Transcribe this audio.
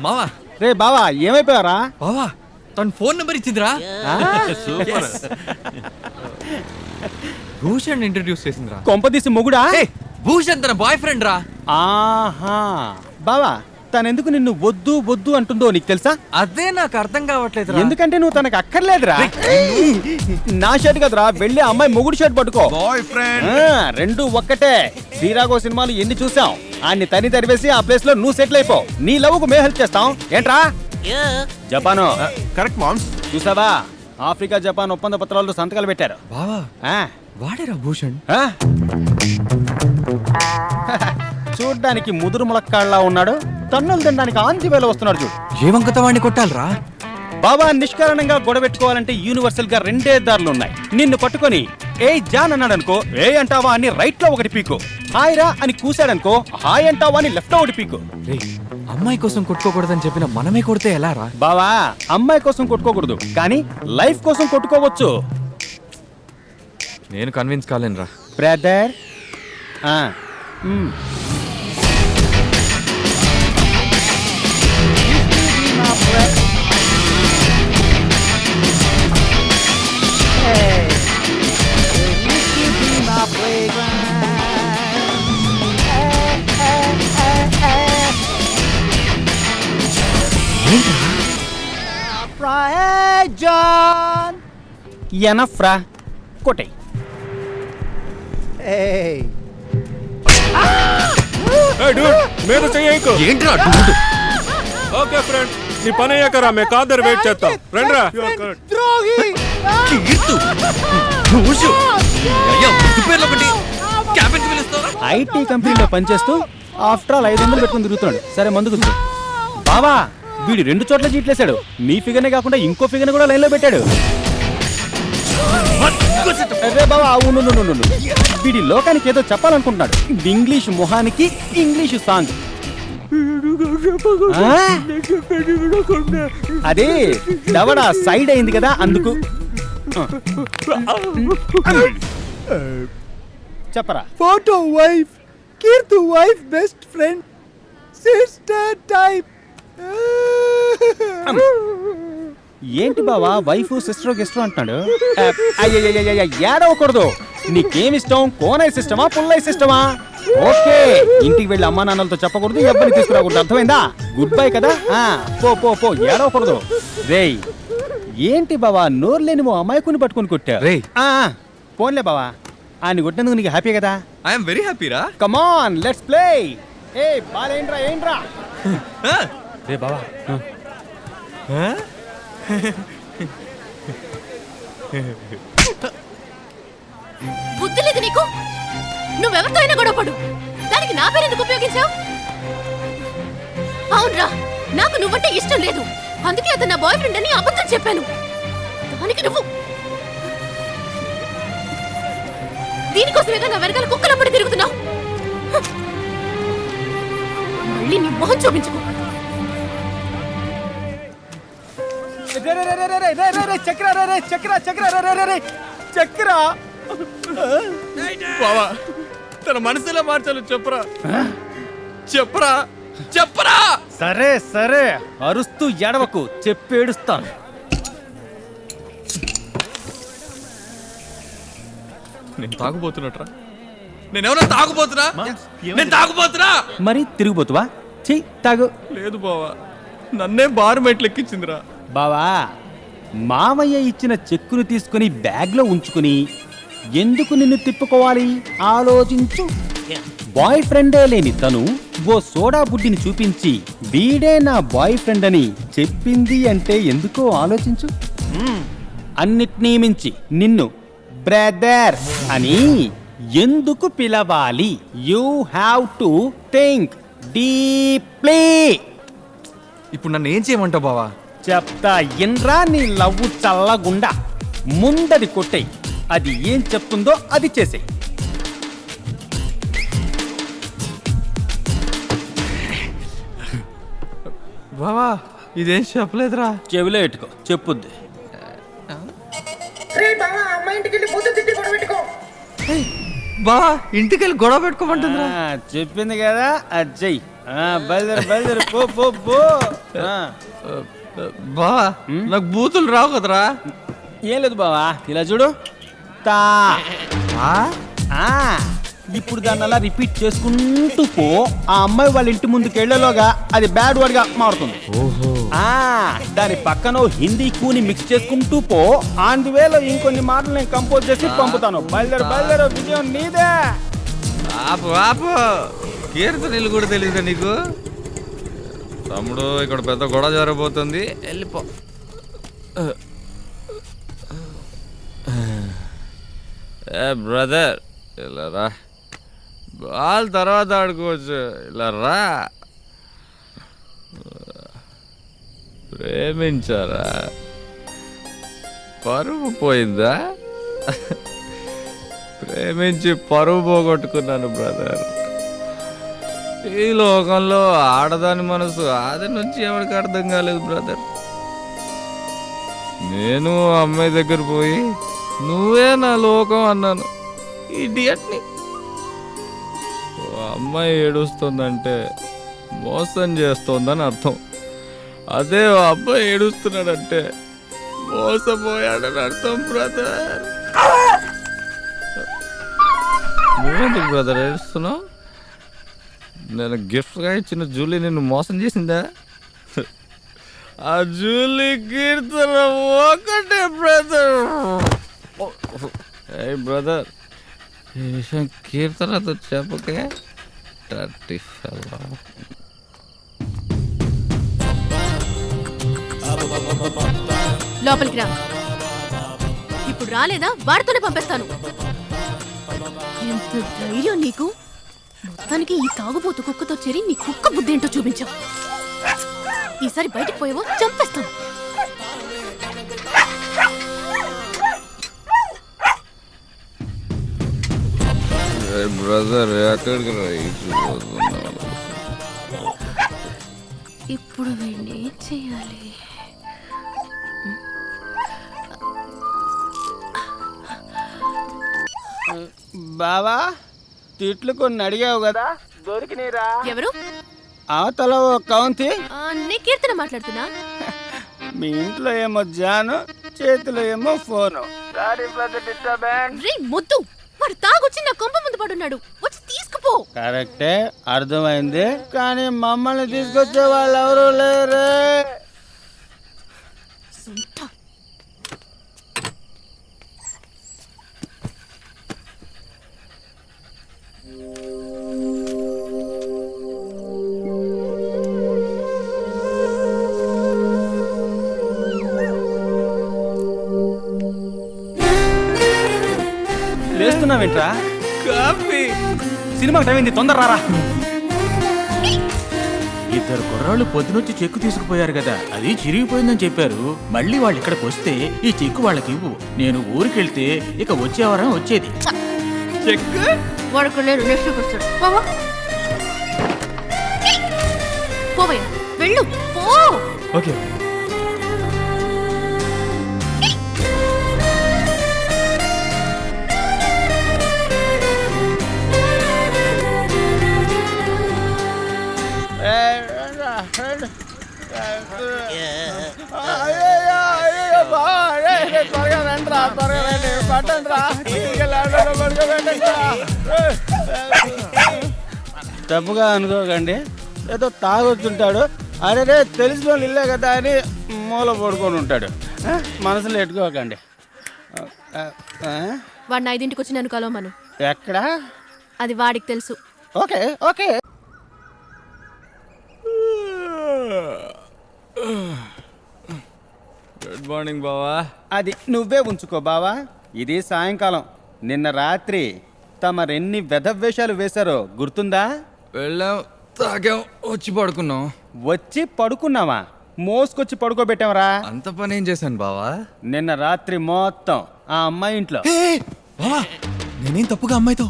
మావా రే బావా ఏమైపోయారా? బావా తన ఫోన్ నెంబర్ ఇచ్చిందిరా. భూషణ్ ఇంట్రడ్యూస్ చేసిందిరా. కొంపదీసి మొగుడా? భూషణ్ తన బాయ్ ఫ్రెండ్ రా. ఆహా బావా తనెందుకు నిన్ను వద్దు వద్దు అంటుందో నీకు తెలుసా? అదే నాకు అర్థం కావట్లేదు. ఎందుకంటే నువ్వు తనకు అక్కర్లేదురా. నా షర్ట్ కదరా, వెళ్ళి అమ్మాయి మొగుడు షర్ట్ పట్టుకో. బాయ్ ఫ్రెండ్ రెండు ఒక్కటే. శ్రీరాఘవ సినిమాలు ఎన్ని చూసాం. ఆయన్ని తని తరివేసి ఆ ప్లేస్ లో నువ్వు సెటిల్ అయిపో. నీ లవ్ కు మేము హెల్ప్ చేస్తాం. ఏంట్రా? జపాను కరెక్ట్ మామ్స్. చూసావా, ఆఫ్రికా జపాన్ ఒప్పంద పత్రాలతో సంతకాలు పెట్టారు. బావా వాడేరా భూషణ్. చూడ్డానికి ముదురు ములక్కాళ్ళ ఉన్నాడు, తన్నులు తినడానికి ఆంధ్రవేళ వస్తున్నాడు చూడు. ఏ వంకత వాడిని కొట్టాలరా? బాబా నిష్కారణంగా గొడవెట్టుకోవాలంటే యూనివర్సల్ గా రెండే దారులు ఉన్నాయి. నిన్ను పట్టుకొని ఏ జాన్ అన్నాడు అనుకో, ఏ అంటావా అని రైట్ లో ఒకటి పీకు. హాయ్ రా అని కూసాడనుకో, హాయ్ అంటావా అని లెఫ్ట్ లో ఒకటి పీకు. అమ్మాయి కోసం కొట్టుకోకూడదని చెప్పిన మనమే కొడితే ఎలా రా? బావా అమ్మాయి కోసం కొట్టుకోకూడదు, కానీ లైఫ్ కోసం కొట్టుకోవచ్చు. నేను కన్విన్స్ కాలేనురా బ్రదర్. ఎనఫ్రా కొట్టై. మీద చెయ్యకు. ఏంట్రా డూడ్? ఓకే ఫ్రెండ్, నీ పని అయ్యాక రా, మేము కాదర్ వెయిట్ చేస్తాం. రండ్రా. ఐటీ కంపెనీలో పనిచేస్తూ ఆఫ్టర్ ఆల్ 500 పెట్టుకుని తిరుగుతున్నాడు. సరే ముందుకు కూర్చో. బావా వీడు 2 చోట్ల చీట్లేశాడు. మీ ఫిగర్నే కాకుండా ఇంకో ఫిగర్ కూడా లైన్ లో పెట్టాడు. అరే బావా అవును, వీడి లోకానికి ఏదో చెప్పాలనుకుంటున్నాడు. ఇంగ్లీష్ మొహానికి ఇంగ్లీష్ సాంగ్. అదే దవడ సైడ్ అయింది కదా అందుకు. చెప్పరా. Photo wife, Keerthu wife, best friend, sister type. ఏంటి బావా వైఫ్ సిస్టర్ గెస్టర్ అంటున్నాడు? ఏడవకూడదు. నీకేమిష్టం, కోనైస్ ఇష్టమా పుల్లైస్ ఇష్టమా? ఓకే, ఇంటికి వెళ్ళి అమ్మా నాన్నలతో చెప్పకూడదు, ఎవ్వరిని తీసుకురాకూడదు. అర్థమైందా? గుడ్ బై కదా. పో పో పో, ఏడవకూడదు. రేయ్ ఏంటి బావా నోరు లేని ఓ అమాయకుని పట్టుకుని కొట్టా. పోన్లే బావా, ఆయన కొట్టినందుకు నీకు హ్యాపీ కదా? ఐఎమ్ వెరీ హ్యాపీ రా. Come on let's play. A ball ఏంట్రా రే బావా. బుద్ధి లేదు నీకు? నువ్వెవరితో అయినా గొడవపడు, దానికి నా పేరు ఎందుకు ఉపయోగించావు? అవునరా, నాకు నువ్వంటే ఇష్టం లేదు, అందుకే అతను నా బాయ్ ఫ్రెండ్ అని అబద్ధం చెప్పాను. దానికి నువ్వు దీనికోసమేగా నా వెనకాల కుక్కలప్పటి తిరుగుతున్నావు. మళ్ళీ నీ మొహం చూపించుకో. చక్ర బావా తన మనసులో మార్చాలి. చెప్పరా చెప్పరా చెప్పరా. సరే సరే అరుస్తూ ఎడవకు, చెప్పేడుస్తాను. నేను తాగుపోతున్నట్రా? నేనేమన్నా తాగుపోతున్నా? నేను తాగుపోతున్నా. మరి తిరిగిపోతువా? చెయ్యి తాగు. లేదు బావా, నన్నే బారు మెట్లు ఎక్కించిందిరా. బావా మామయ్య ఇచ్చిన చెక్కును తీసుకుని బ్యాగ్ లో ఉంచుకుని ఎందుకు నిన్ను తిప్పుకోవాలి ఆలోచించు. బాయ్ ఫ్రెండే లేని తను ఓ సోడా బుడ్డిని చూపించి వీడే నా బాయ్ ఫ్రెండ్ అని చెప్పింది అంటే ఎందుకో ఆలోచించు. అన్నిటినీ మించి నిన్ను బ్రదర్ అని ఎందుకు పిలవాలి? You have to think deeply. ఇప్పుడు నన్ను ఏం చేయమంటావు బావా? చెప్తా ఇన్రా. నీ లవ్వు చల్లగుండా ముందది కొట్టేయి. అది ఏం చెప్తుందో అది చేసేయి. బావా ఇదేం చెప్పలేదురా. చెవిలో ఎట్టుకో, చెప్పుద్ది. బా ఇంటికి వెళ్ళి గొడవ పెట్టుకోమంటుందిరా. చెప్పింది కదా అది చెయ్యి. బయలుదేరు పో పో పో. బా నాకు బూతులు రావు కదరా. ఏం లేదు బావా, ఇలా చూడు. తా ఆ? ఆ, ఇప్పుడు దాన్ని అలా రిపీట్ చేసుకుంటూ పో. ఆ అమ్మాయి వాళ్ళ ఇంటి ముందుకు వెళ్ళేలోగా అది బ్యాడ్ వర్డ్ గా మారుతుంది. ఓహో. దాని పక్కన హిందీ కూని మిక్స్ చేసుకుంటూ పో. ఆన్ ది వేలో ఇంకొన్ని మాటలు నేను కంపోజ్ చేసి పంపుతాను. బయలుదేరు, విజయం నీదే. ఆపు ఆపు, కీర్తనలు కూడా తెలియదా నీకు? తమ్ముడు, ఇక్కడ పెద్ద గొడవ జరగబోతుంది, వెళ్ళిపో. ఏ బ్రదర్, ఇలా రా. బాల్ తర్వాత ఆడుకోవచ్చు, ఇలా రా. ప్రేమించారా? పరువు పోయిందా? ప్రేమించి పరువు పోగొట్టుకున్నాను బ్రదర్. ఈ లోకంలో ఆడదాని మనసు ఆది నుంచి ఎవరికి అర్థం కాలేదు బ్రదర్. నేను అమ్మాయి దగ్గర పోయి నువ్వే నా లోకం అన్నాను. ఇడియట్ని. అమ్మాయి ఏడుస్తుందంటే మోసం చేస్తోందని అర్థం. అదే అబ్బాయి ఏడుస్తున్నాడంటే మోసపోయాడని అర్థం బ్రదర్. నువ్వేంటి బ్రదర్ ఏడుస్తున్నావు? నేను గిఫ్ట్గా ఇచ్చిన జూలీ నిన్ను మోసం చేసిందా? ఆ జూలీ కీర్తన ఒకటే బ్రదర్. ఏ బ్రదర్, ఈ విషయం కీర్తనతో చెప్పకే. లోపలికి రా. ఇప్పుడు రాలేదా వాడితోనే పంపిస్తాను. ఎంత ధైర్యం నీకు? మొత్తానికి ఈ తాగుబోతు కుక్కతో చేరి నీ కుక్క బుద్ధి ఏంటో చూపించావు. ఈసారి బయటికి పోయేవో చంపేస్తాను. బ్రదర్, ఎక్కడికి రా? ఇప్పుడు వీడిని ఏం చేయాలి? బావా, తిట్లు కొన్ని అడిగావు కదా, దొరికినీరా? ఎవరు? అవతల ఓ కౌంతి. నీ కీర్తన మాట్లాడుతున్నా. మీ ఇంట్లో ఏమో జాను, చేతిలో ఏమో ఫోను. రే ముద్దు, వాడు తాగొచ్చి నా కొంప ముందు పడున్నాడు. వచ్చి తీసుకుపో. కరెక్టే, అర్థమైంది. కానీ మమ్మల్ని తీసుకొచ్చే వాళ్ళు ఎవరు లేరే. సుంఠ. లేస్తున్నావేంట్రా? కాఫీ. సినిమాకి టైం అయింది, తొందర రారా. ఇద్దరు కుర్రాళ్ళు పొద్దునొచ్చి చెక్కు తీసుకుపోయారు కదా, అది చిరిగిపోయిందని చెప్పారు. మళ్ళీ వాళ్ళు ఇక్కడికి వస్తే ఈ చెక్కు వాళ్ళకి ఇవ్వు. నేను ఊరికెళ్తే ఇక వచ్చేవారం వచ్చేది. చెక్ వాడుకు లేరు, నెక్స్ట్ వస్తాడు. పోవయ్యా, వెళ్ళు పో. ఓకే. తప్పుగా అనుకోకండి, ఏదో తాగొచ్చుంటాడు. అరే రే, తెలిసిన వాళ్ళు ఇల్లే కదా అని మూల పడుకొని ఉంటాడు. మనసులో ఎట్టుకోకండి. వాడిని 5ంటికి వచ్చి నన్ను కలవమను. ఎక్కడా? అది వాడికి తెలుసు. Okay okay. గుడ్ మార్నింగ్ బావా. అది నువ్వే ఉంచుకో బావా. ఇది సాయంకాలం. నిన్న రాత్రి తమరెన్ని వెధవేషాలు వేశారో గుర్తుందా? వెళ్ళాం, తాగాం, వచ్చి పడుకున్నాం. వచ్చి పడుకున్నావా? మోసుకొచ్చి పడుకోబెట్టావరా? అంత పని ఏం చేశాను బావా? నిన్న రాత్రి మొత్తం ఆ అమ్మాయి ఇంట్లో. బావా, నేనేం తప్పుగా అమ్మాయితో